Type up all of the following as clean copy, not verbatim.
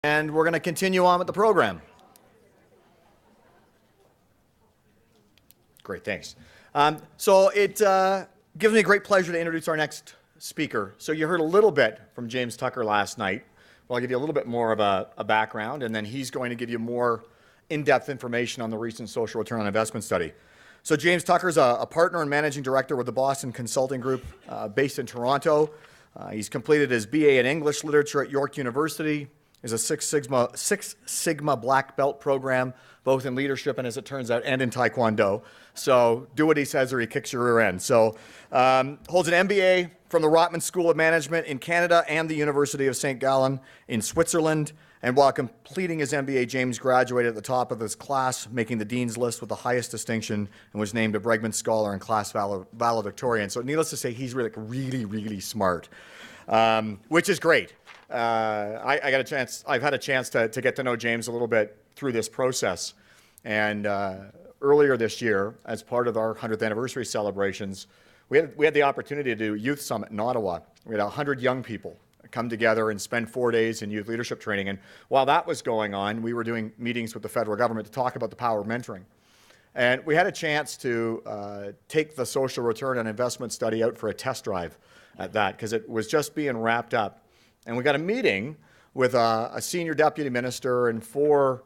And we're going to continue on with the program. Great, thanks. So it gives me great pleasure to introduce our next speaker. So you heard a little bit from James Tucker last night. Well, I'll give you a little bit more of a background, and then he's going to give you more in-depth information on the recent social return on investment study. So James Tucker's a partner and managing director with the Boston Consulting Group based in Toronto. He's completed his BA in English Literature at York University. Is a Six Sigma black belt program, both in leadership and, as it turns out, and in Taekwondo. So do what he says or he kicks your rear end. So holds an MBA from the Rotman School of Management in Canada and the University of St. Gallen in Switzerland. And while completing his MBA, James graduated at the top of his class, making the Dean's List with the highest distinction, and was named a Bregman Scholar and class valedictorian. So needless to say, he's really smart, which is great. I've had a chance to get to know James a little bit through this process. And earlier this year, as part of our 100th anniversary celebrations, we had the opportunity to do Youth Summit in Ottawa. We had 100 young people come together and spend 4 days in youth leadership training. And while that was going on, we were doing meetings with the federal government to talk about the power of mentoring. And we had a chance to take the social return on investment study out for a test drive at that, because it was just being wrapped up. And we got a meeting with a senior deputy minister and 4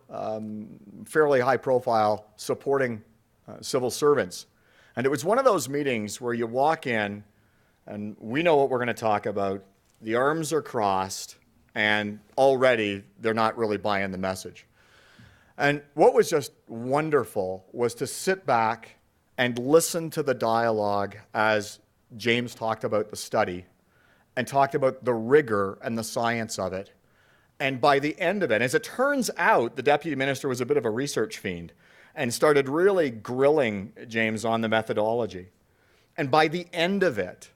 fairly high-profile supporting civil servants. And it was one of those meetings where you walk in, and we know what we're going to talk about. The arms are crossed, and already they're not really buying the message. And what was just wonderful was to sit back and listen to the dialogue as James talked about the study and talked about the rigor and the science of it. And by the end of it, as it turns out, the deputy minister was a bit of a research fiend and started really grilling James on the methodology. And by the end of it,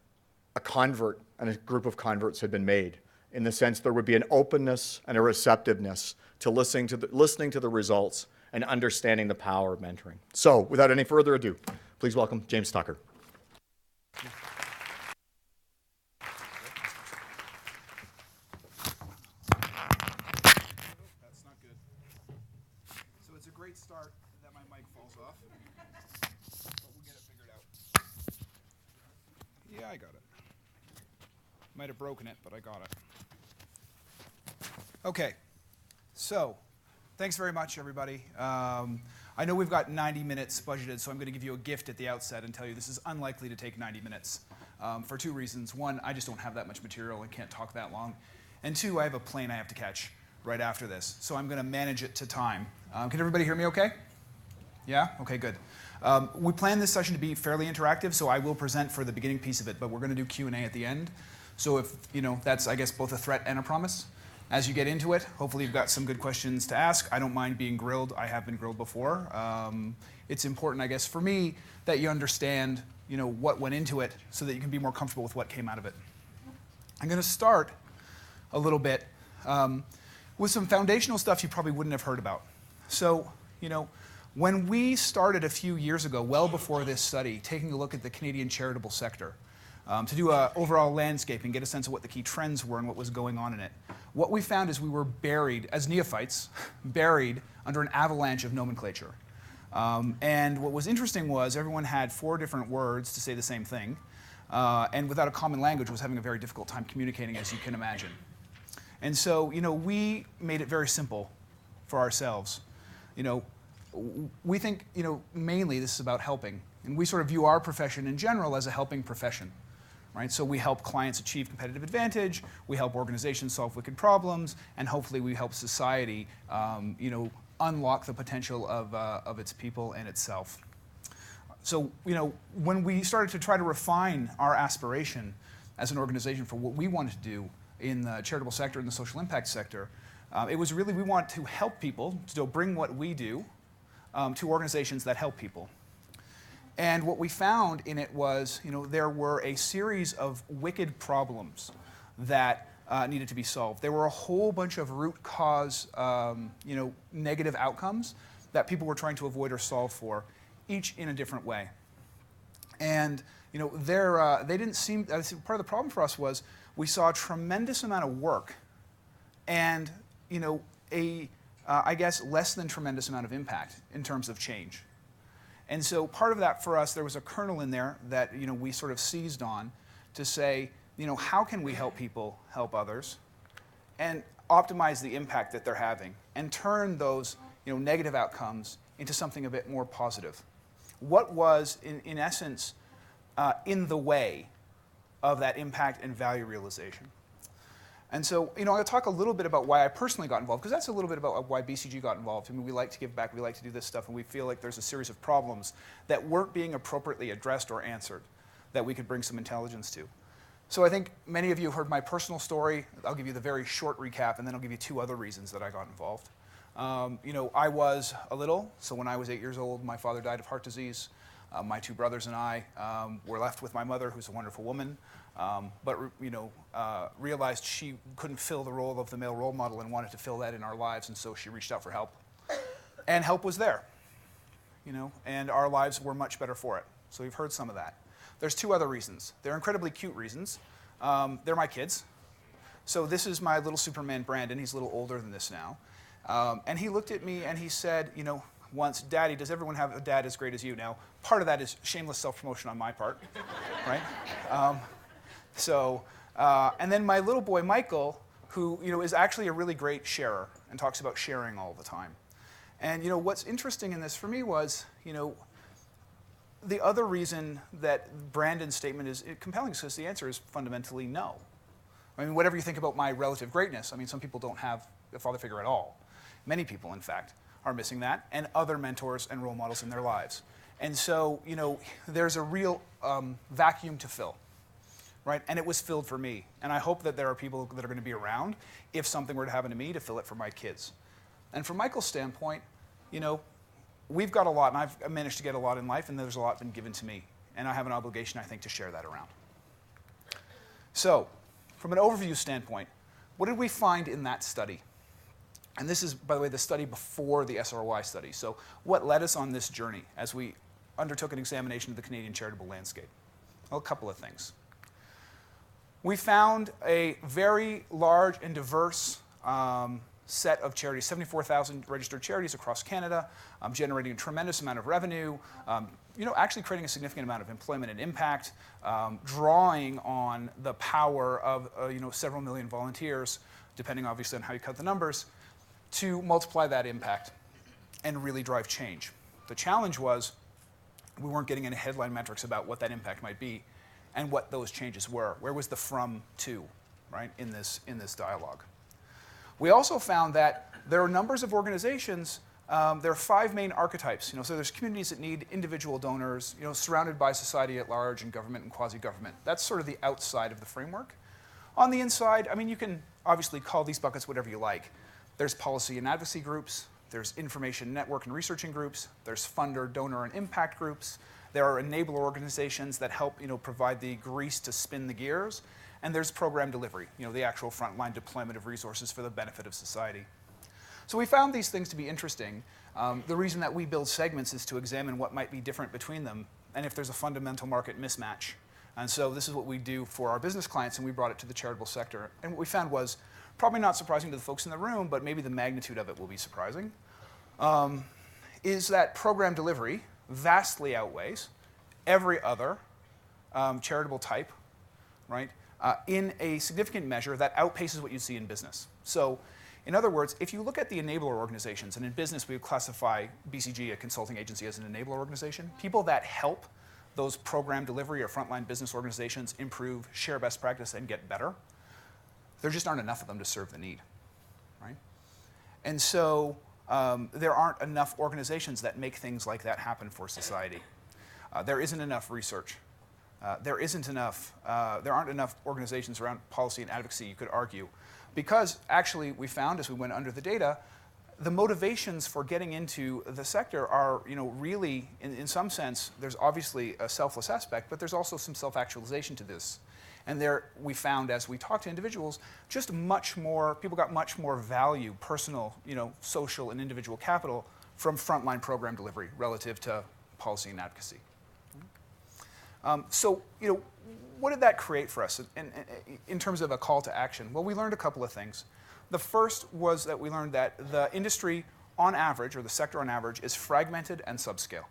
a convert and a group of converts had been made, in the sense there would be an openness and a receptiveness to listening to the results and understanding the power of mentoring. So without any further ado, please welcome James Tucker. Start that my mic falls off, but we'll get it figured out. Yeah, I got it. Might have broken it, but I got it. Okay, so thanks very much, everybody. I know we've got 90 minutes budgeted, so I'm going to give you a gift at the outset and tell you this is unlikely to take 90 minutes for 2 reasons. 1, I just don't have that much material and can't talk that long. And 2, I have a plane I have to catch right after this, so I'm going to manage it to time. Can everybody hear me okay? Yeah? Okay, good. We plan this session to be fairly interactive, so I will present for the beginning piece of it, but we're going to do Q&A at the end. So if, that's, I guess, both a threat and a promise. As you get into it, hopefully you've got some good questions to ask. I don't mind being grilled. I have been grilled before. It's important, I guess, for me that you understand, what went into it so that you can be more comfortable with what came out of it. I'm going to start a little bit with some foundational stuff you probably wouldn't have heard about. So, when we started a few years ago, well before this study, taking a look at the Canadian charitable sector, to do an overall landscape and get a sense of what the key trends were and what was going on in it, what we found is we were buried, as neophytes, buried under an avalanche of nomenclature. And what was interesting was everyone had 4 different words to say the same thing, and without a common language was having a very difficult time communicating, as you can imagine. And so, we made it very simple for ourselves. We think, mainly this is about helping. And we sort of view our profession in general as a helping profession, right? So we help clients achieve competitive advantage, we help organizations solve wicked problems, and hopefully we help society, unlock the potential of its people and itself. So, when we started to try to refine our aspiration as an organization for what we wanted to do in the charitable sector and the social impact sector, it was really we want to help people, to bring what we do to organizations that help people. And what we found in it was, there were a series of wicked problems that needed to be solved. There were a whole bunch of root cause, negative outcomes that people were trying to avoid or solve for, each in a different way. And they didn't seem. Part of the problem for us was we saw a tremendous amount of work and I guess, less than tremendous amount of impact in terms of change. And so part of that for us, there was a kernel in there that we sort of seized on to say, how can we help people help others and optimize the impact that they're having and turn those negative outcomes into something a bit more positive. What was, in essence, in the way of that impact and value realization? And so, I'll talk a little bit about why I personally got involved, because that's a little bit about why BCG got involved. I mean, we like to give back, we like to do this stuff, and we feel like there's a series of problems that weren't being appropriately addressed or answered that we could bring some intelligence to. So I think many of you have heard my personal story. I'll give you the very short recap, and then I'll give you 2 other reasons that I got involved. I was a little, so when I was 8 years old, my father died of heart disease. My 2 brothers and I were left with my mother, who's a wonderful woman, but realized she couldn't fill the role of the male role model and wanted to fill that in our lives, and so she reached out for help. And help was there, and our lives were much better for it. So we've heard some of that. There's 2 other reasons. They're incredibly cute reasons. They're my kids. So this is my little Superman, Brandon. He's a little older than this now. And he looked at me and he said, once, Daddy, does everyone have a dad as great as you? Now, part of that is shameless self-promotion on my part, right? And then my little boy, Michael, who is actually a really great sharer and talks about sharing all the time. And what's interesting in this for me was, the other reason that Brandon's statement is compelling is because the answer is fundamentally no. I mean, whatever you think about my relative greatness, I mean, some people don't have a father figure at all. Many people, in fact, are missing that, and other mentors and role models in their lives. And so, there's a real vacuum to fill, right? And it was filled for me. And I hope that there are people that are going to be around if something were to happen to me to fill it for my kids. And from Michael's standpoint, we've got a lot, and I've managed to get a lot in life, and there's a lot been given to me. And I have an obligation, I think, to share that around. So, from an overview standpoint, what did we find in that study? And this is, by the way, the study before the SROI study. So what led us on this journey as we undertook an examination of the Canadian charitable landscape? Well, a couple of things. We found a very large and diverse set of charities, 74,000 registered charities across Canada, generating a tremendous amount of revenue, actually creating a significant amount of employment and impact, drawing on the power of several million volunteers, depending obviously on how you cut the numbers, to multiply that impact and really drive change. The challenge was we weren't getting any headline metrics about what that impact might be and what those changes were. Where was the from to, right, in this dialogue? We also found that there are numbers of organizations, there are 5 main archetypes. So there's communities that need individual donors, surrounded by society at large and government and quasi-government. That's sort of the outside of the framework. On the inside, I mean, you can obviously call these buckets whatever you like. There's policy and advocacy groups, there's information network and researching groups, there's funder, donor, and impact groups, there are enabler organizations that help provide the grease to spin the gears, and there's program delivery, the actual frontline deployment of resources for the benefit of society. So we found these things to be interesting. The reason that we build segments is to examine what might be different between them and if there's a fundamental market mismatch. And so this is what we do for our business clients, and we brought it to the charitable sector. And what we found was, probably not surprising to the folks in the room, but maybe the magnitude of it will be surprising, is that program delivery vastly outweighs every other charitable type, right, in a significant measure that outpaces what you see in business. So, in other words, if you look at the enabler organizations, and in business we would classify BCG, a consulting agency, as an enabler organization, people that help those program delivery or frontline business organizations improve, share best practice, and get better, there just aren't enough of them to serve the need, right? And so there aren't enough organizations that make things like that happen for society. There isn't enough research. There aren't enough organizations around policy and advocacy, you could argue, because actually we found as we went under the data, the motivations for getting into the sector are, really, in some sense, there's obviously a selfless aspect, but there's also some self-actualization to this. And there we found, as we talked to individuals, just people got much more value, personal, social and individual capital from frontline program delivery relative to policy and advocacy. So, what did that create for us in terms of a call to action? Well, we learned a couple of things. The first was that we learned that the industry on average, or the sector on average, is fragmented and subscale.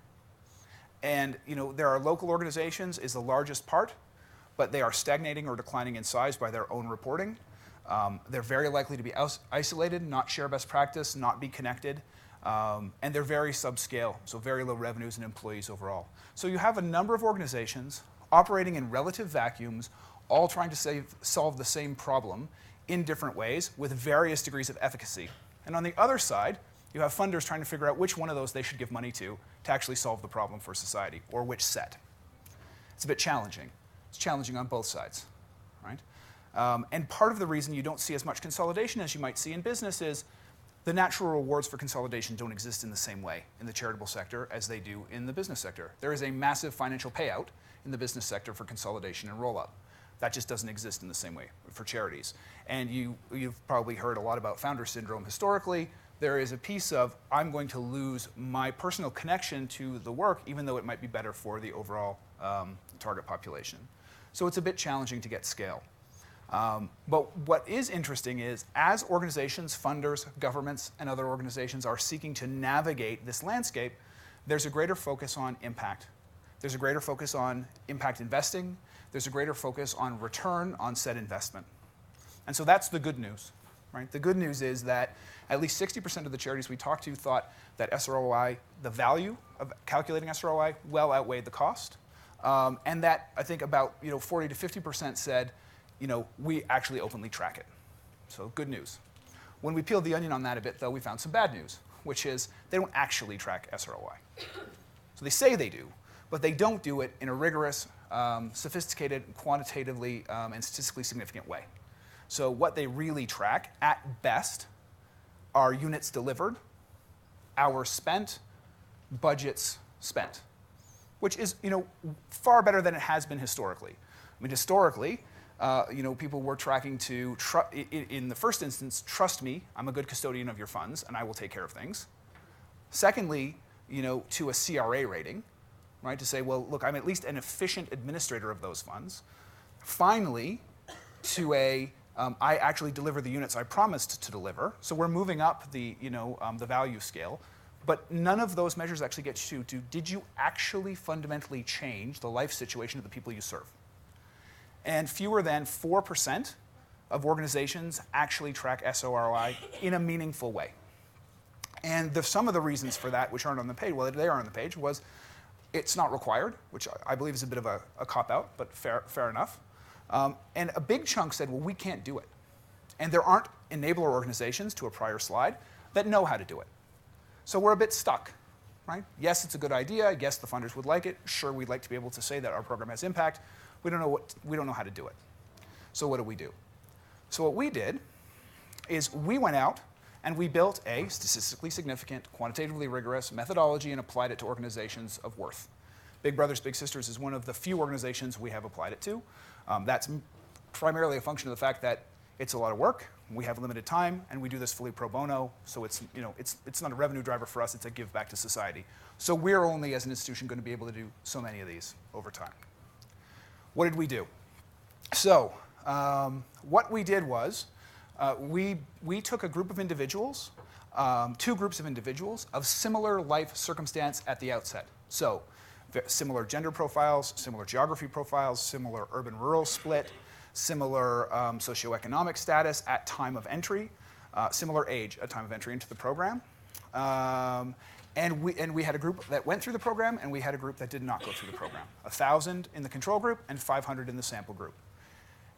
And there are local organizations is the largest part, but they are stagnating or declining in size by their own reporting. They're very likely to be isolated, not share best practice, not be connected, and they're very subscale, so very low revenues and employees overall. So you have a number of organizations operating in relative vacuums, all trying to solve the same problem in different ways with various degrees of efficacy. And on the other side, you have funders trying to figure out which one of those they should give money to actually solve the problem for society, or which set. It's a bit challenging. It's challenging on both sides, right? And part of the reason you don't see as much consolidation as you might see in business is the natural rewards for consolidation don't exist in the same way in the charitable sector as they do in the business sector. There is a massive financial payout in the business sector for consolidation and roll-up. That just doesn't exist in the same way for charities. And you've probably heard a lot about founder syndrome historically. There is a piece of, I'm going to lose my personal connection to the work, even though it might be better for the overall target population. So it's a bit challenging to get scale. But what is interesting is, as organizations, funders, governments, and other organizations are seeking to navigate this landscape, there's a greater focus on impact. There's a greater focus on impact investing. There's a greater focus on return on said investment. And so that's the good news. Right? The good news is that at least 60% of the charities we talked to thought that SROI, the value of calculating SROI, well outweighed the cost. And that I think about 40 to 50% said, we actually openly track it. So good news. When we peeled the onion on that a bit, though, we found some bad news, which is they don't actually track SROI. So they say they do, but they don't do it in a rigorous, sophisticated, quantitatively, and statistically significant way. So what they really track, at best, are units delivered, hours spent, budgets spent, which is far better than it has been historically. I mean, historically, people were tracking to, in the first instance, trust me, I'm a good custodian of your funds, and I will take care of things. Secondly, to a CRA rating, right, to say, well, look, I'm at least an efficient administrator of those funds. Finally, to a I actually deliver the units I promised to deliver. So we're moving up the value scale, but none of those measures actually get you to did you actually fundamentally change the life situation of the people you serve? And fewer than 4% of organizations actually track SROI in a meaningful way. And some of the reasons for that, which aren't on the page, well, they are on the page, was it's not required, which I believe is a bit of a cop-out, but fair enough. And a big chunk said, well, we can't do it. And there aren't enabler organizations, to a prior slide, that know how to do it. So we're a bit stuck, right? Yes, it's a good idea. Yes, the funders would like it. Sure, we'd like to be able to say that our program has impact. We don't know how to do it. So what do? So what we did is we went out and we built a statistically significant, quantitatively rigorous methodology and applied it to organizations of worth. Big Brothers Big Sisters is one of the few organizations we have applied it to. That's primarily a function of the fact that it's a lot of work, we have limited time, and we do this fully pro bono, so it's not a revenue driver for us, it's a give back to society. So we're only, as an institution, going to be able to do so many of these over time. What did we do? So what we did was we took a group of individuals, two groups of individuals of similar life circumstance at the outset. So similar gender profiles, similar geography profiles, similar urban-rural split, similar socioeconomic status at time of entry, similar age at time of entry into the program. And we had a group that went through the program, and we had a group that did not go through the program. 1,000 in the control group and 500 in the sample group.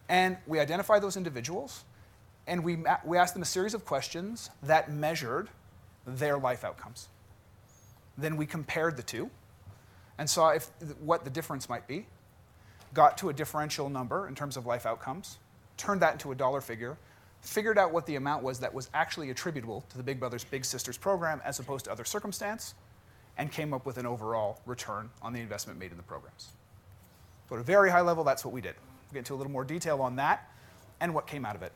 And we identified those individuals, and we asked them a series of questions that measured their life outcomes. Then we compared the two and saw what the difference might be, got to a differential number in terms of life outcomes, turned that into a dollar figure, figured out what the amount was that was actually attributable to the Big Brothers Big Sisters program as opposed to other circumstance, and came up with an overall return on the investment made in the programs. So at a very high level, that's what we did. We'll get into a little more detail on that and what came out of it.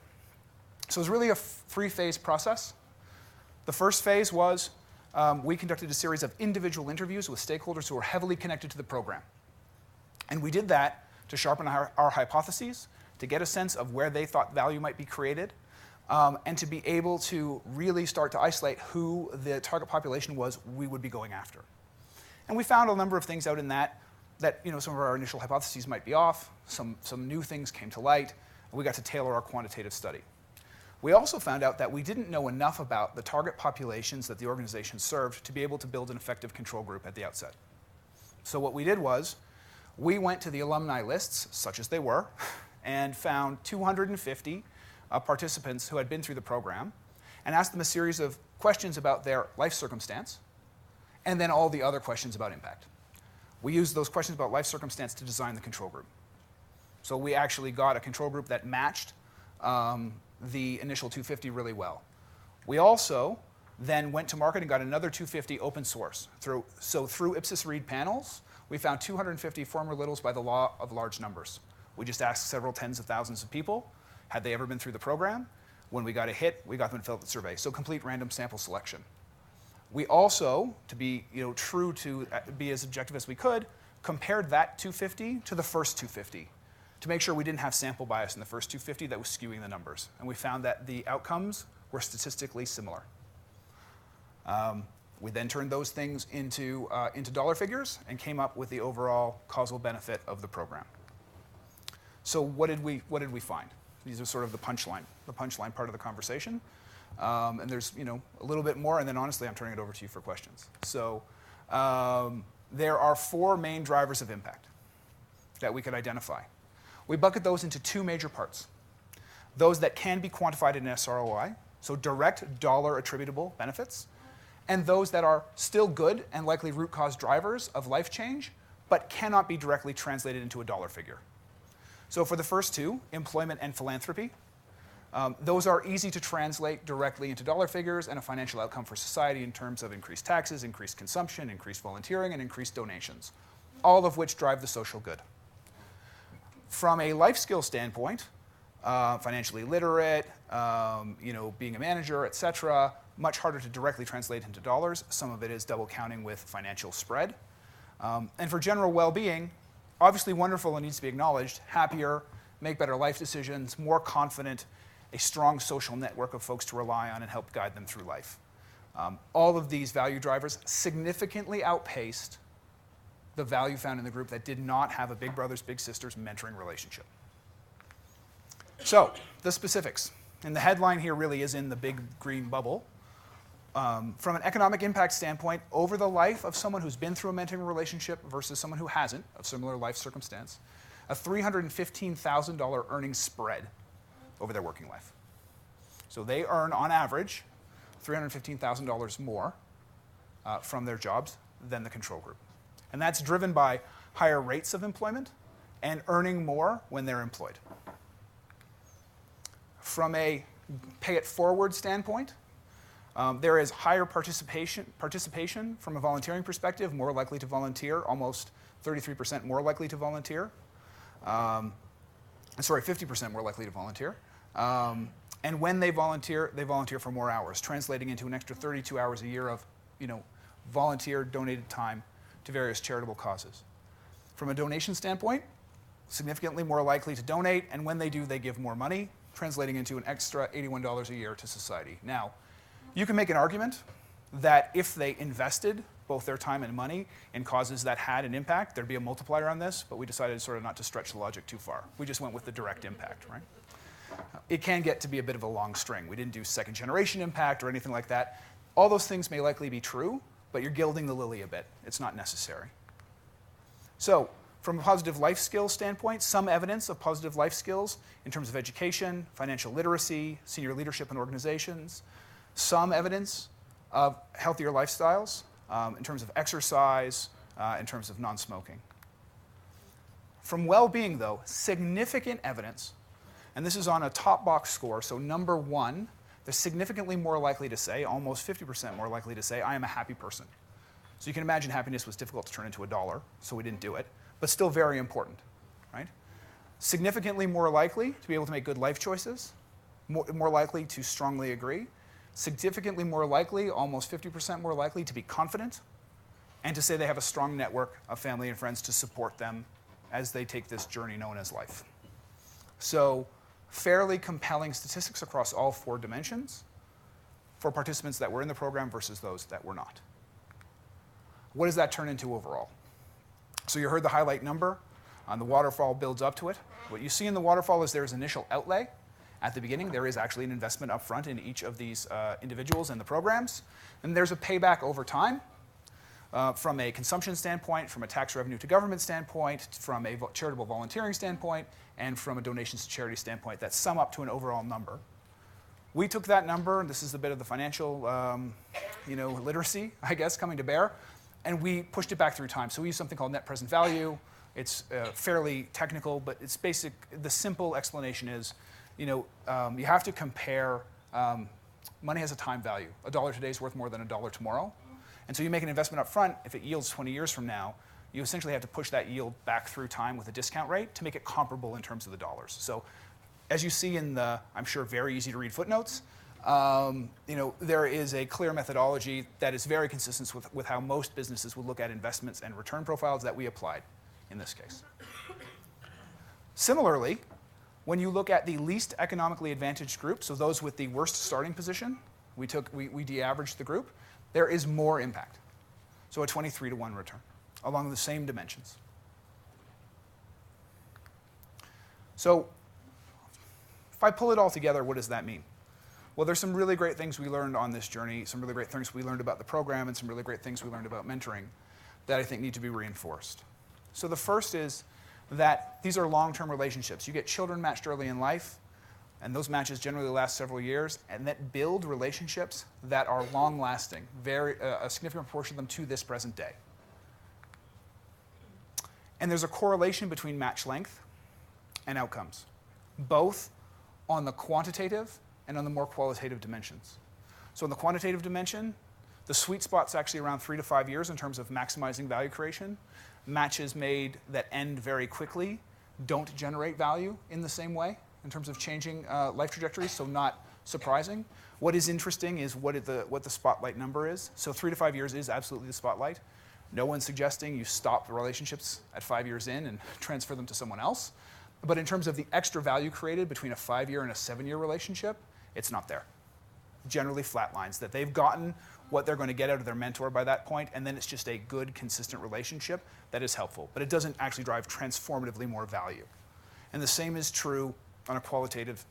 So it was really a three-phase process. The first phase was we conducted a series of individual interviews with stakeholders who were heavily connected to the program. And we did that to sharpen our hypotheses, to get a sense of where they thought value might be created, and to be able to really start to isolate who the target population was we would be going after. And we found a number of things out in that some of our initial hypotheses might be off, some new things came to light, and we got to tailor our quantitative study. We also found out that we didn't know enough about the target populations that the organization served to be able to build an effective control group at the outset. So what we did was, we went to the alumni lists, such as they were, and found 250 participants who had been through the program, and asked them a series of questions about their life circumstance, and then all the other questions about impact. We used those questions about life circumstance to design the control group. So we actually got a control group that matched the initial 250 really well. We also then went to market and got another 250 open source. Through Ipsos Reid panels, we found 250 former littles by the law of large numbers. We just asked several tens of thousands of people, had they ever been through the program? When we got a hit, we got them to fill out the survey. So complete random sample selection. We also, to be true to be as objective as we could, compared that 250 to the first 250 to make sure we didn't have sample bias in the first 250 that was skewing the numbers. And we found that the outcomes were statistically similar. We then turned those things into dollar figures and came up with the overall causal benefit of the program. So what did we find? These are sort of the punchline part of the conversation. And there's a little bit more, and then honestly, I'm turning it over to you for questions. So there are 4 main drivers of impact that we could identify. We bucket those into 2 major parts. Those that can be quantified in SROI, so direct dollar attributable benefits, and those that are still good and likely root cause drivers of life change, but cannot be directly translated into a dollar figure. So for the first 2, employment and philanthropy, those are easy to translate directly into dollar figures and a financial outcome for society in terms of increased taxes, increased consumption, increased volunteering, and increased donations, all of which drive the social good. From a life skill standpoint, financially literate, being a manager, et cetera, much harder to directly translate into dollars. Some of it is double counting with financial spread. And for general well-being, obviously wonderful and needs to be acknowledged, happier, make better life decisions, more confident, a strong social network of folks to rely on and help guide them through life. All of these value drivers significantly outpaced the value found in the group that did not have a big brothers, big sisters mentoring relationship. So, the specifics. And the headline here really is in the big green bubble. From an economic impact standpoint, over the life of someone who's been through a mentoring relationship versus someone who hasn't, of similar life circumstance, a $315,000 earnings spread over their working life. So they earn, on average, $315,000 more from their jobs than the control group. And that's driven by higher rates of employment and earning more when they're employed. From a pay-it-forward standpoint, there is higher participation from a volunteering perspective, more likely to volunteer, almost 33% more likely to volunteer. 50% more likely to volunteer. And when they volunteer for more hours, translating into an extra 32 hours a year of volunteer donated time to various charitable causes. From a donation standpoint, significantly more likely to donate, and when they do, they give more money, translating into an extra $81 a year to society. Now, you can make an argument that if they invested both their time and money in causes that had an impact, there'd be a multiplier on this, but we decided sort of not to stretch the logic too far. We just went with the direct impact, right? It can get to be a bit of a long string. We didn't do second generation impact or anything like that. All those things may likely be true, but you're gilding the lily a bit. It's not necessary. So, from a positive life skills standpoint, some evidence of positive life skills in terms of education, financial literacy, senior leadership in organizations, some evidence of healthier lifestyles in terms of exercise, in terms of non-smoking. From well-being, though, significant evidence, and this is on a top box score, so number 1, they're significantly more likely to say, almost 50% more likely to say, I am a happy person. So you can imagine happiness was difficult to turn into a dollar, so we didn't do it, but still very important, right? Significantly more likely to be able to make good life choices, more likely to strongly agree, significantly more likely, almost 50% more likely to be confident, and to say they have a strong network of family and friends to support them as they take this journey known as life. So fairly compelling statistics across all 4 dimensions for participants that were in the program versus those that were not. What does that turn into overall? So you heard the highlight number. The waterfall builds up to it. What you see in the waterfall is there's initial outlay. At the beginning, there is actually an investment up front in each of these individuals and the programs. And there's a payback over time from a consumption standpoint, from a tax revenue to government standpoint, from a charitable volunteering standpoint, and from a donations to charity standpoint that sum up to an overall number. We took that number, and this is a bit of the financial literacy, I guess, coming to bear, and we pushed it back through time. So we use something called net present value. It's fairly technical, but it's basic. The simple explanation is, you have to compare, money has a time value. $1 today is worth more than $1 tomorrow. And so you make an investment up front. If it yields 20 years from now, you essentially have to push that yield back through time with a discount rate to make it comparable in terms of the dollars. So as you see in the, I'm sure, very easy to read footnotes, there is a clear methodology that is very consistent with how most businesses would look at investments and return profiles that we applied in this case. Similarly, when you look at the least economically advantaged group, so those with the worst starting position, we de-averaged the group, there is more impact. So a 23-to-1 return along the same dimensions. So if I pull it all together, what does that mean? Well, there's some really great things we learned on this journey, some really great things we learned about the program, and some really great things we learned about mentoring that I think need to be reinforced. So the first is that these are long-term relationships. You get children matched early in life, and those matches generally last several years, and that build relationships that are long-lasting, a significant proportion of them to this present day. And there's a correlation between match length and outcomes, both on the quantitative and on the more qualitative dimensions. So in the quantitative dimension, the sweet spot's actually around 3 to 5 years in terms of maximizing value creation. Matches made that end very quickly don't generate value in the same way in terms of changing life trajectories, so not surprising. What is interesting is what the spotlight number is. So 3 to 5 years is absolutely the spotlight. No one's suggesting you stop the relationships at 5 years in and transfer them to someone else. But in terms of the extra value created between a 5-year and a 7-year relationship, it's not there. Generally flat lines, that they've gotten what they're going to get out of their mentor by that point, and then it's just a good, consistent relationship that is helpful. But it doesn't actually drive transformatively more value. And the same is true from a qualitative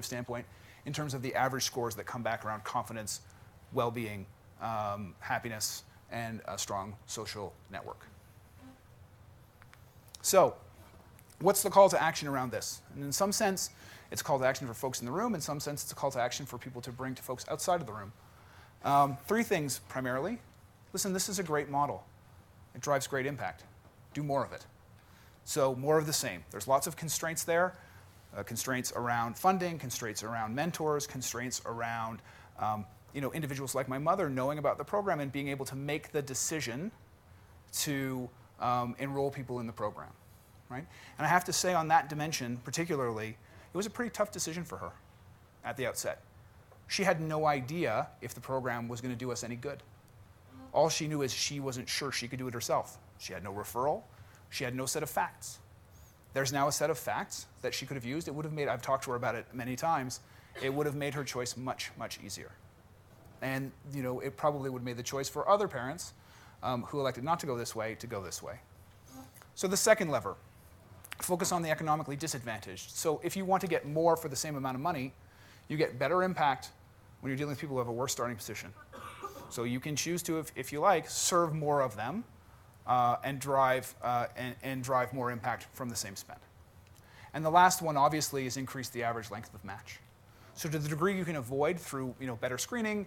standpoint in terms of the average scores that come back around confidence, well-being, happiness, and a strong social network. So what's the call to action around this? And in some sense, it's a call to action for folks in the room. In some sense, it's a call to action for people to bring to folks outside of the room. 3 things primarily. Listen, this is a great model. It drives great impact. Do more of it. So more of the same. There's lots of constraints there. Constraints around funding, constraints around mentors, constraints around individuals like my mother knowing about the program and being able to make the decision to enroll people in the program. Right? And I have to say on that dimension particularly, it was a pretty tough decision for her at the outset. She had no idea if the program was going to do us any good. All she knew is she wasn't sure she could do it herself. She had no referral. She had no set of facts. There's now a set of facts that she could have used. It would have made, I've talked to her about it many times, it would have made her choice much, much easier. And it probably would have made the choice for other parents who elected not to go this way to go this way. So the second lever, focus on the economically disadvantaged. So if you want to get more for the same amount of money, you get better impact when you're dealing with people who have a worse starting position. So you can choose to, if you like, serve more of them and drive more impact from the same spend. And the last one, obviously, is increase the average length of match. So to the degree you can avoid through better screening,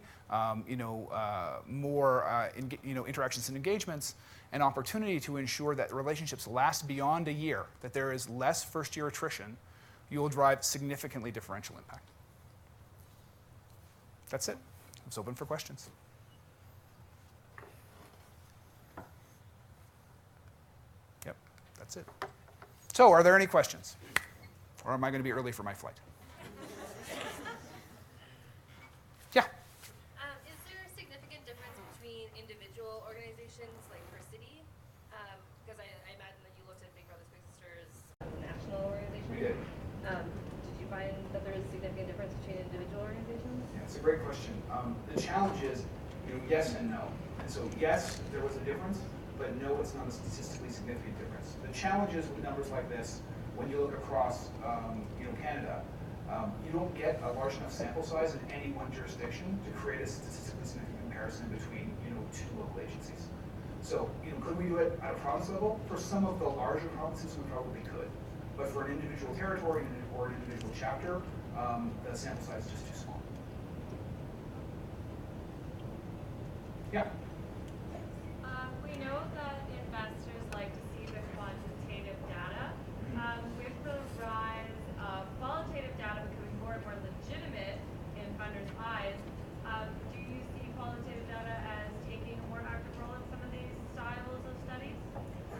more interactions and engagements, an opportunity to ensure that relationships last beyond a year, that there is less first-year attrition, you will drive significantly differential impact. That's it. It's open for questions. Yep, that's it. So are there any questions? Or am I going to be early for my flight? Yeah. Is there a significant difference between individual organizations, like per city? Because I imagine that you looked at Big Brothers Big Sisters as a national organization. We did. Did you is a significant difference between individual organizations? Yeah, it's a great question. The challenge is, yes and no. And so yes, there was a difference, but no, it's not a statistically significant difference. The challenge is with numbers like this, when you look across, Canada, you don't get a large enough sample size in any one jurisdiction to create a statistically significant comparison between, two local agencies. So, could we do it at a province level? For some of the larger provinces, we probably could. But for an individual territory or an individual chapter, the sample size is just too small. Yeah. We know that investors like to see the quantitative data. With the rise of qualitative data becoming more and more legitimate in funders' eyes, do you see qualitative data as taking a more active role in some of these styles of studies?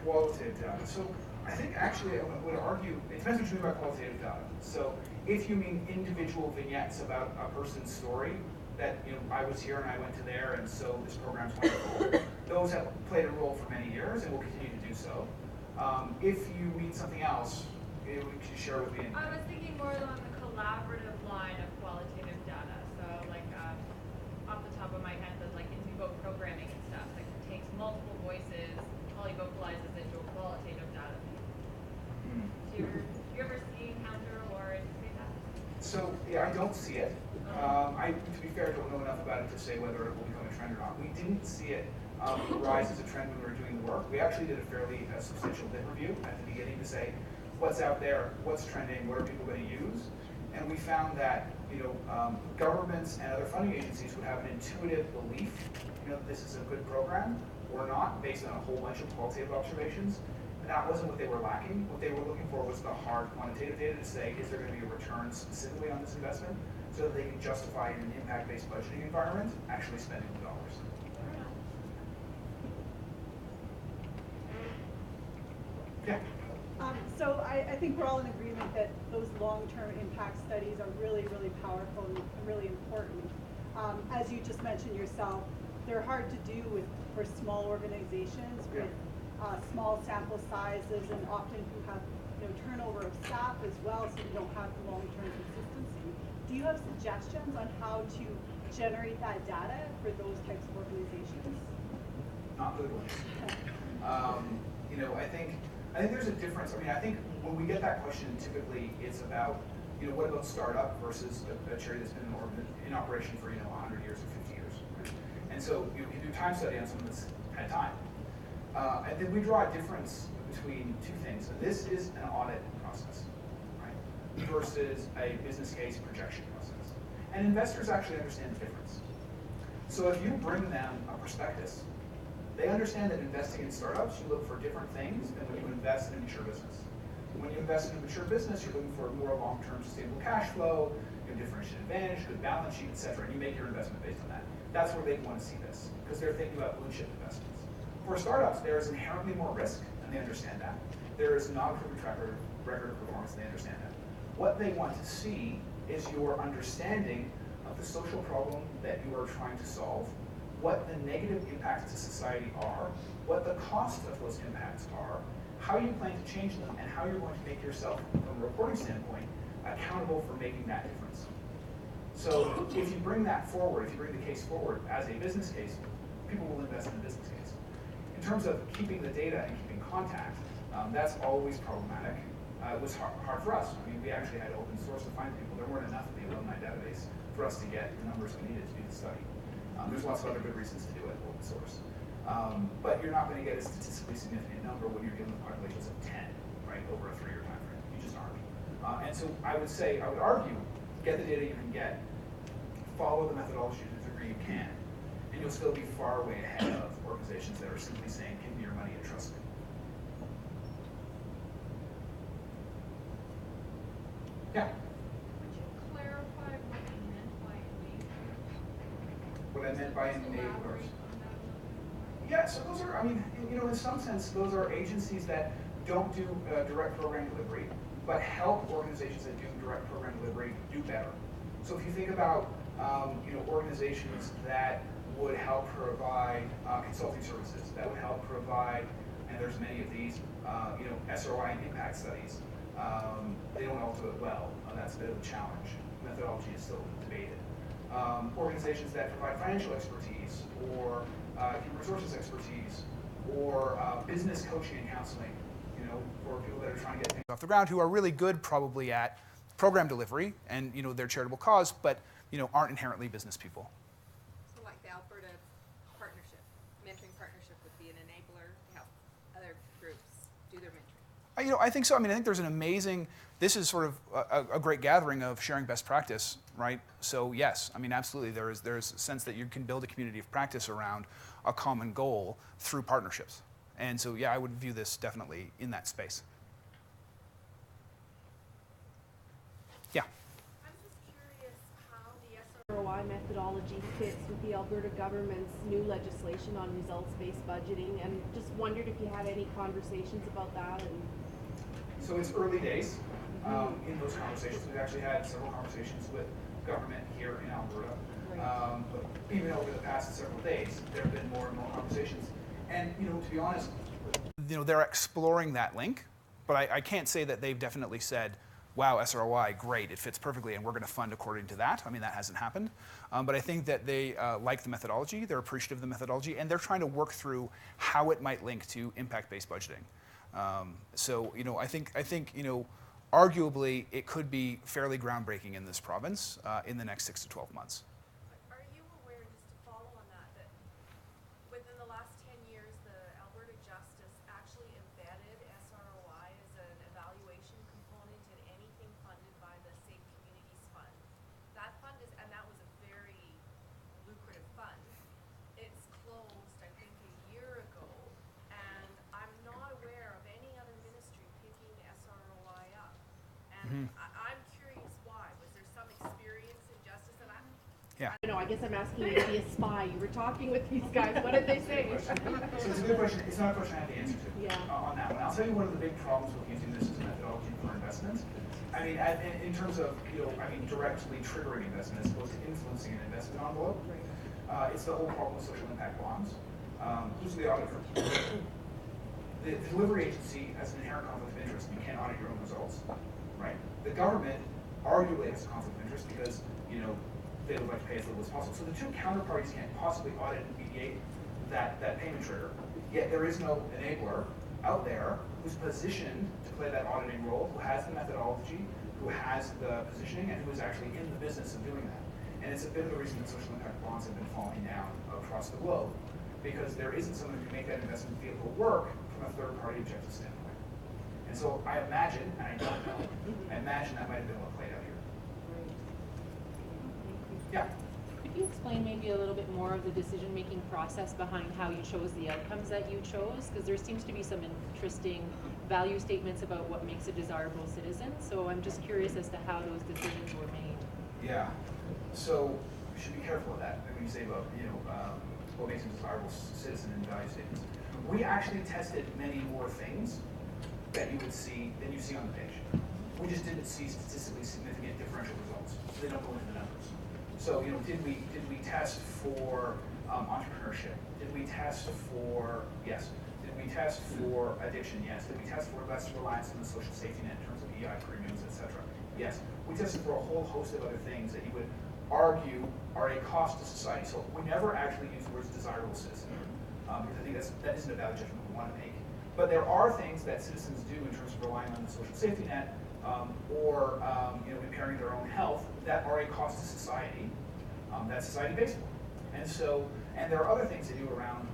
Qualitative data. So I think actually I would argue, it depends what you mean by qualitative data. So if you mean individual vignettes about a person's story, that I was here and I went to there and so this program's wonderful, those have played a role for many years and will continue to do so. If you mean something else, we could share with me. I was thinking more along the collaborative line of qualitative data. So like off the top of my head, there's like in vivo programming and stuff that takes multiple voices, polyvocalizes into a qualitative data. Do you ever see, encounter, or anticipate that? So yeah, I don't see it. To be fair, I don't know enough about it to say whether it will become a trend or not. We didn't see it rise as a trend when we were doing the work. We actually did a fairly substantial lit review at the beginning to say, what's out there, what's trending, what are people going to use? And we found that governments and other funding agencies would have an intuitive belief, that this is a good program or not, based on a whole bunch of qualitative observations. And that wasn't what they were lacking. What they were looking for was the hard quantitative data to say, is there going to be a return specifically on this investment, so that they can justify in an impact-based budgeting environment actually spending the dollars. Yeah. So I think we're all in agreement that those long-term impact studies are really, really powerful and really important. As you just mentioned yourself, they're hard to do for small organizations with small sample sizes, and often you have turnover of staff as well, so you don't have the long-term consistency. Do you have suggestions on how to generate that data for those types of organizations? Not good ones. I think there's a difference. I think when we get that question, typically it's about, what about startup versus a charity that's been in operation for 100 years or 50 years. Right? And so you do time study on someone that's had time. And then we draw a difference between two things. And this is an audit process, right? Versus a business case projection process. And investors actually understand the difference. So if you bring them a prospectus, they understand that investing in startups, you look for different things than when you invest in a mature business. When you invest in a mature business, you're looking for more long-term sustainable cash flow, differentiated advantage, good balance sheet, et cetera, and you make your investment based on that. That's where they want to see this, because they're thinking about blue chip investments. For startups, there is inherently more risk, and they understand that. There is not a proven track record of performance, and they understand that. What they want to see is your understanding of the social problem that you are trying to solve, what the negative impacts to society are, what the cost of those impacts are, how you plan to change them, and how you're going to make yourself, from a reporting standpoint, accountable for making that difference. So if you bring that forward, if you bring the case forward as a business case, people will invest in the business case. In terms of keeping the data and keeping contact, that's always problematic. It was hard for us. We actually had to open source to find people. There weren't enough in the alumni database for us to get the numbers we needed to do the study. There's lots of other good reasons to do it open source. But you're not going to get a statistically significant number when you're dealing with populations of 10, right, over a 3-year time frame. You just aren't. And so I would argue, get the data you can get, follow the methodology to the degree you can, and you'll still be far way ahead of organizations that are simply saying, give me your money and trust me. Yeah? Would you clarify what you meant by enabler? What I meant by enablers. Elaborate on that a little bit more. Yeah, so those are, in some sense, those are agencies that don't do direct program delivery, but help organizations that do direct program delivery do better. So if you think about, organizations that would help provide consulting services, that would help provide, and there's many of these, SROI and impact studies. They don't all do it well. That's a bit of a challenge. methodology is still debated. Organizations that provide financial expertise or human resources expertise or business coaching and counseling, for people that are trying to get things off the ground, who are really good probably at program delivery and their charitable cause, but aren't inherently business people. So like the Alberta partnership, mentoring partnership would be an enabler to help other groups do their mentoring. I think so. I think there's an amazing, this is sort of a great gathering of sharing best practice, right? So yes, absolutely, there's a sense that you can build a community of practice around a common goal through partnerships. And so yeah, I would view this definitely in that space. Yeah. I'm just curious how the SROI methodology fits with the Alberta government's new legislation on results-based budgeting, and just wondered if you had any conversations about that. So it's early days in those conversations. We've actually had several conversations with government here in Alberta. Right. But even over the past several days, there have been more and more conversations. And to be honest, they're exploring that link, but I can't say that they've definitely said, wow, SROI, great, it fits perfectly, and we're going to fund according to that. That hasn't happened. But I think that they like the methodology, they're appreciative of the methodology, and they're trying to work through how it might link to impact-based budgeting. So I think arguably it could be fairly groundbreaking in this province in the next 6 to 12 months. Are you aware, just to follow on that within the last 10 years, the Alberta Justice actually embedded SROI as an evaluation component in anything funded by the Safe Communities Fund? That fund and that was a very lucrative fund. It's closed, I think, a year ago, and I'm not aware of any other ministry picking SROI up. And I'm curious why. Was there some experience in justice? And Yeah. I don't know, I guess I'm asking you to be a spy. You were talking with these guys. What did they say? So it's a good question. It's not a question I have the answer to Yeah. on that one. I'll tell you one of the big problems with using this as a methodology for investments. In terms of directly triggering investment as opposed to influencing an investment envelope. It's the whole problem with social impact bonds. Who's the auditor? The delivery agency has an inherent conflict of interest. You can't audit your own results, right? The government arguably has a conflict of interest because they would like to pay as little as possible. So the two counterparties can't possibly audit and mediate that payment trigger. Yet there is no enabler out there who's positioned to play that auditing role, who has the methodology, who has the positioning, and who is actually in the business of doing that. And it's a bit of the reason that social impact bonds have been falling down across the globe, because there isn't someone who can make that investment vehicle work from a third-party objective standpoint. And so I imagine, and I don't know, I imagine that might have been what played out here. Yeah. Could you explain maybe a little bit more of the decision-making process behind how you chose the outcomes that you chose? Because there seems to be some interesting value statements about what makes a desirable citizen. So I'm just curious as to how those decisions were made. Yeah. So you should be careful of that when you say about what makes a desirable citizen in value statements. We actually tested many more things that you would see than you see on the page. We just didn't see statistically significant differential results. They don't go into the numbers. So, did we test for entrepreneurship? Did we test for, yes. Did we test for addiction? Yes. Did we test for less reliance on the social safety net in terms of EI premiums, et cetera? Yes. We tested for a whole host of other things that you would argue are a cost to society. So we never actually use the words desirable citizen, because I think that isn't a valid judgment we want to make. But there are things that citizens do in terms of relying on the social safety net, or impairing their own health, that are a cost to society, that's society-based. And there are other things they do around,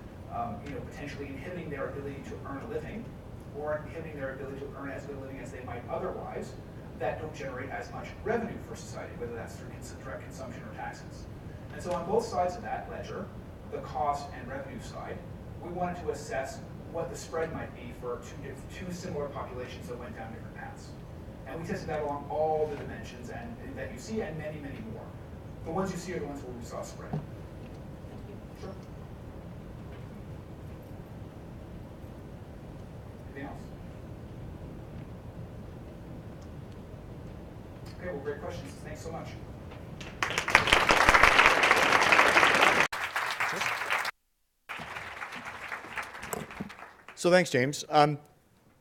potentially inhibiting their ability to earn a living, or inhibiting their ability to earn as good a living as they might otherwise, that don't generate as much revenue for society, whether that's through direct consumption or taxes. And so on both sides of that ledger, the cost and revenue side, we wanted to assess what the spread might be for two similar populations that went down different paths. And we tested that along all the dimensions and that you see, and many, many more. The ones you see are the ones where we saw spread. Sure. Anything else? Okay, well, great questions. Thanks so much. So thanks, James.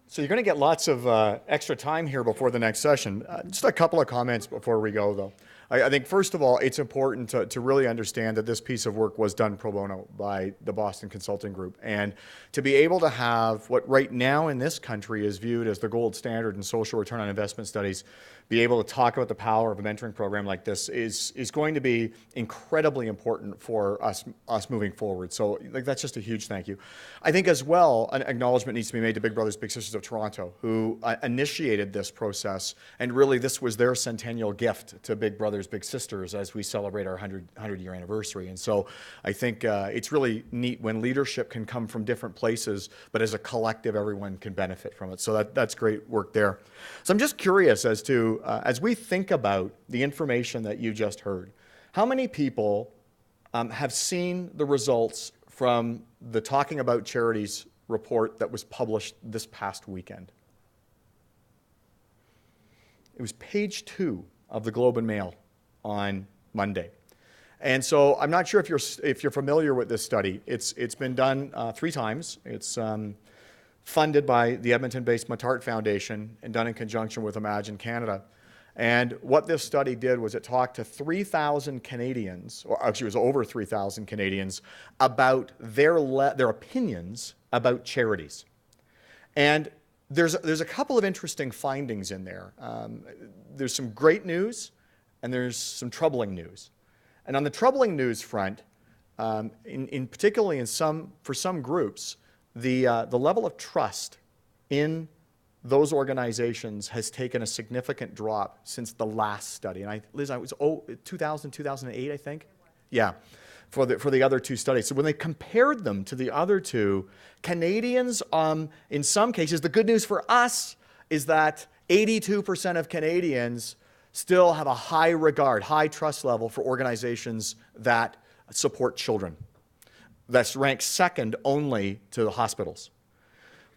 So you're going to get lots of extra time here before the next session. Just a couple of comments before we go, though. I think, first of all, it's important to really understand that this piece of work was done pro bono by the Boston Consulting Group. And to be able to have what right now in this country is viewed as the gold standard in social return on investment studies, be able to talk about the power of a mentoring program like this is going to be incredibly important for us moving forward. So like, that's just a huge thank you. I think as well, an acknowledgement needs to be made to Big Brothers Big Sisters of Toronto, who initiated this process, and really this was their centennial gift to Big Brothers Big Sisters as we celebrate our 100-year anniversary. And so I think it's really neat when leadership can come from different places, but as a collective everyone can benefit from it. So that's great work there. So I'm just curious as to, as we think about the information that you just heard, how many people have seen the results from the Talking About Charities report that was published this past weekend? It was page 2 of the Globe and Mail on Monday. And so I'm not sure if you're familiar with this study. It's been done 3 times. It's funded by the Edmonton-based Matart Foundation and done in conjunction with Imagine Canada. And what this study did was it talked to 3,000 Canadians, or actually it was over 3,000 Canadians, about their opinions about charities. And there's a couple of interesting findings in there. There's some great news and there's some troubling news. And on the troubling news front, particularly for some groups, the level of trust in those organizations has taken a significant drop since the last study. And Liz, it was 2000, 2008, I think? Yeah, for the other 2 studies. So when they compared them to the other 2, Canadians, in some cases, the good news for us is that 82% of Canadians still have a high regard, high trust level for organizations that support children. That's ranked second only to the hospitals.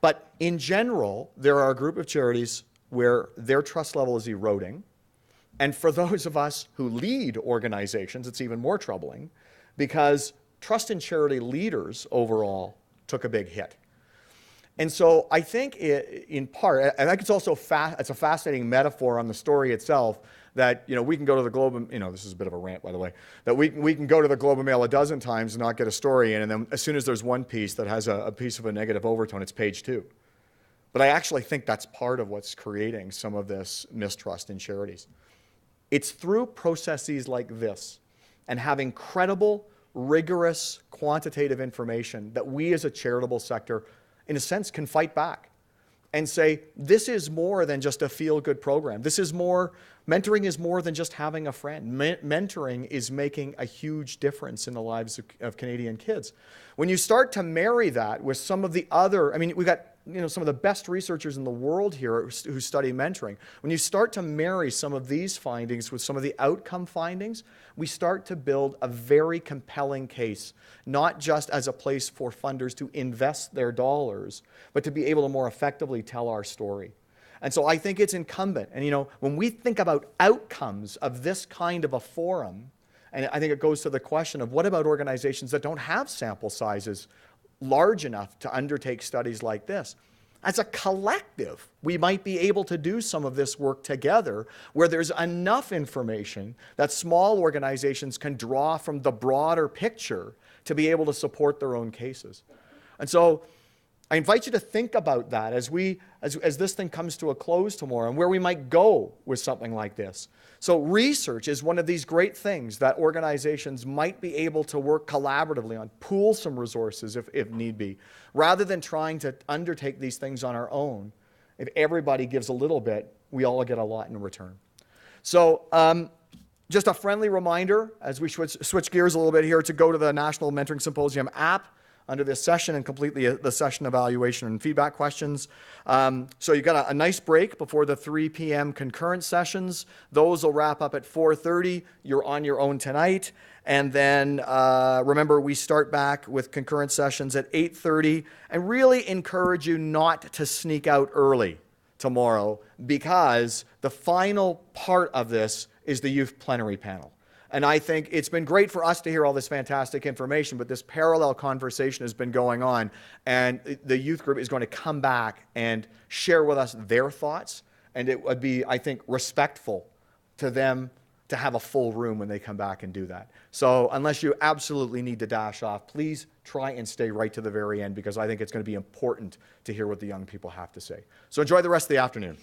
But in general, there are a group of charities where their trust level is eroding. And for those of us who lead organizations, it's even more troubling because trust in charity leaders overall took a big hit. And so I think in part, I think it's also it's a fascinating metaphor on the story itself that, we can go to the Globe, this is a bit of a rant, by the way, that we can go to the Globe and Mail a dozen times and not get a story in, and then as soon as there's one piece that has a piece of a negative overtone, it's page 2. But I actually think that's part of what's creating some of this mistrust in charities. It's through processes like this and having credible, rigorous, quantitative information that we as a charitable sector, in a sense, can fight back and say, this is more than just a feel-good program. Mentoring is more than just having a friend. Mentoring is making a huge difference in the lives of Canadian kids. When you start to marry that with some of the other, we've got some of the best researchers in the world here who study mentoring. When you start to marry some of these findings with some of the outcome findings, we start to build a very compelling case, not just as a place for funders to invest their dollars, but to be able to more effectively tell our story. And so I think it's incumbent. And when we think about outcomes of this kind of a forum, and I think it goes to the question of what about organizations that don't have sample sizes large enough to undertake studies like this? As a collective, we might be able to do some of this work together where there's enough information that small organizations can draw from the broader picture to be able to support their own cases. And so I invite you to think about that as this thing comes to a close tomorrow and where we might go with something like this. So research is one of these great things that organizations might be able to work collaboratively on, pool some resources if need be, rather than trying to undertake these things on our own. If everybody gives a little bit, we all get a lot in return. So just a friendly reminder as we switch gears a little bit here to go to the National Mentoring Symposium app under this session and complete the session evaluation and feedback questions. So you've got a nice break before the 3 p.m. concurrent sessions. Those will wrap up at 4:30. You're on your own tonight. And then remember, we start back with concurrent sessions at 8:30 and really encourage you not to sneak out early tomorrow because the final part of this is the youth plenary panel. And I think it's been great for us to hear all this fantastic information, but this parallel conversation has been going on, and the youth group is going to come back and share with us their thoughts, and it would be, I think, respectful to them to have a full room when they come back and do that. So unless you absolutely need to dash off, please try and stay right to the very end, because I think it's going to be important to hear what the young people have to say. So enjoy the rest of the afternoon.